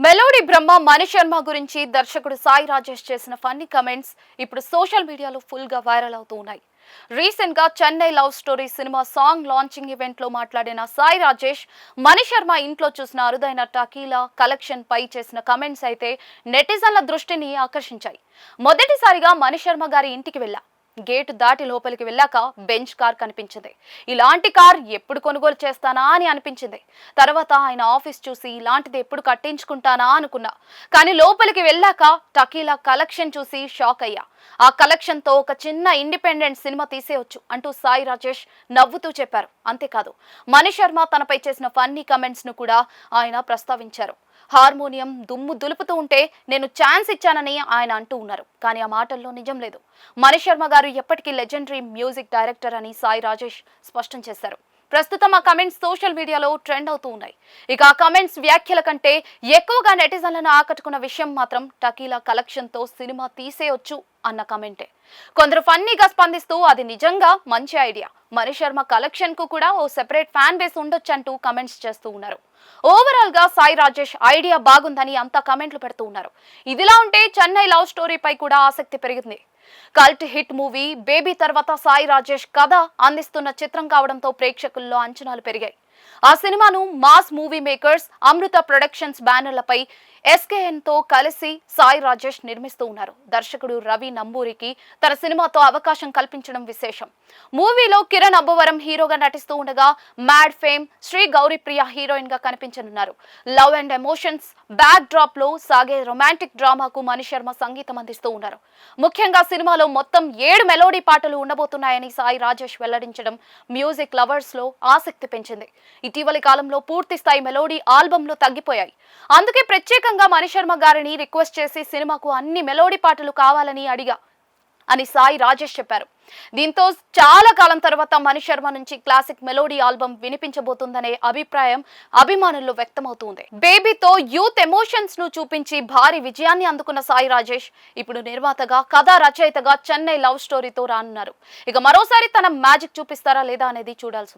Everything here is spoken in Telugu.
మెలోడీ బ్రహ్మ మణి శర్మ గురించి దర్శకుడు సాయి రాజేష్ చేసిన ఫన్నీ కమెంట్స్ ఇప్పుడు సోషల్ మీడియాలో ఫుల్ గా వైరల్ అవుతూ ఉన్నాయి. రీసెంట్ గా Chennai love story cinema song launching event లో మాట్లాడిన సాయి రాజేష్ మణి శర్మ ఇంట్లో చూసిన అరుదైన టకీలా కలెక్షన్ పై చేసిన కమెంట్స్ అయితే నెటిజన్ల దృష్టిని ఆకర్షించాయి. మొదటిసారిగా మణి శర్మ గారి ఇంటికి వెళ్ళా. గేటు దాటి లోపలికి వెళ్ళాక బెంచ్ కార్ కనిపించింది. ఇలాంటి కార్ ఎప్పుడు కొనుగోలు చేస్తానా అని అనిపించింది. తర్వాత ఆయన ఆఫీస్ చూసి ఇలాంటిది ఎప్పుడు కట్టించుకుంటానా అనుకున్నా. కానీ లోపలికి వెళ్ళాక టకీలా కలెక్షన్ చూసి షాక్ అయ్యా. ఆ కలెక్షన్ తో ఒక చిన్న ఇండిపెండెంట్ సినిమా తీసేయొచ్చు అంటూ సాయి రాజేష్ నవ్వుతూ చెప్పారు. అంతేకాదు మణి శర్మ తనపై చేసిన ఫన్నీ కమెంట్స్ ను కూడా ఆయన ప్రస్తావించారు. హార్మోనియం దుమ్ము దులుపుతూ ఉంటే నేను ఛాన్స్ ఇచ్చానని ఆయన అంటూ ఉన్నారు. కానీ ఆ మాటల్లో నిజం లేదు. మణి శర్మ గారు ఎప్పటికీ లెజెండరీ మ్యూజిక్ డైరెక్టర్ అని సాయి రాజేష్ స్పష్టం చేశారు. ప్రస్తుతం ఆ కమెంట్స్ సోషల్ మీడియాలో ట్రెండ్ అవుతూ ఉన్నాయి. ఇక ఆ కమెంట్స్ వ్యాఖ్యల కంటే ఎక్కువగా నెటిజన్లను ఆకట్టుకున్న విషయం మాత్రం టకీలా కలెక్షన్ తో సినిమా తీసేయొచ్చు అన్న కమెంటే. కొందరు ఫన్నీగా స్పందిస్తూ అది నిజంగా మంచి ఐడియా, మణి శర్మ కలెక్షన్ కు కూడా ఓ సెపరేట్ ఫ్యాన్ బేస్ ఉండొచ్చంటూ కమెంట్స్ చేస్తూ ఉన్నారు. ఓవరాల్ గా సాయి రాజేష్ ఐడియా బాగుందని అంతా కమెంట్లు పెడుతూ ఉన్నారు. ఇదిలా ఉంటే చెన్నై లవ్ స్టోరీ పై కూడా ఆసక్తి పెరిగింది. కల్ట్ హిట్ మూవీ బేబీ తర్వాత సాయి రాజేష్ కథ అందిస్తున్న చిత్రం కావడంతో ప్రేక్షకుల్లో అంచనాలు పెరిగాయి. ఆ సినిమాను మాస్ మూవీ మేకర్స్ అమృత ప్రొడక్షన్స్ బ్యానర్లపై ఎస్కేఎన్ తో కలిసి సాయి రాజేష్ నిర్మిస్తూ ఉన్నారు. దర్శకుడు రవి నంబూరికి తన సినిమాతో అవకాశం కల్పించడం విశేషం. మూవీలో కిరణ్ అబ్బవరం హీరోగా నటిస్తూ ఉండగా mad fame Sri Gouripriya heroine గా కనిపించనున్నారు. Love and emotions backdrop లో సాగే రొమాంటిక్ డ్రామాకు మణి శర్మ సంగీతం అందిస్తూ ఉన్నారు. ముఖ్యంగా సినిమాలో మొత్తం 7 మెలోడీ పాటలు ఉండబోతున్నాయని సాయి రాజేష్ వెల్లడించడం మ్యూజిక్ లవర్స్ లో ఆసక్తి పెంచింది. ఇటీవలి కాలంలో పూర్తి స్థాయి మెలోడీ ఆల్బమ్లు తగ్గిపోయాయి. అందుకే ప్రత్యేకంగా మణి శర్మ గారిని రిక్వెస్ట్ చేసి సినిమాకు అన్ని మెలోడీ పాటలు కావాలని అడిగా అని సాయి రాజేష్ చెప్పారు. దీంతో చాలా కాలం తర్వాత మణి శర్మ నుంచి క్లాసిక్ మెలోడీ ఆల్బమ్ వినిపించబోతుందనే అభిప్రాయం అభిమానుల్లో వ్యక్తమవుతుంది. బేబీతో యూత్ ఎమోషన్స్ ను చూపించి భారీ విజయాన్ని అందుకున్న సాయి రాజేష్ ఇప్పుడు నిర్మాతగా కథా రచయితగా చెన్నై లవ్ స్టోరీతో రానున్నారు. ఇక మరోసారి తన మ్యాజిక్ చూపిస్తారా లేదా అనేది చూడాల్సిందే.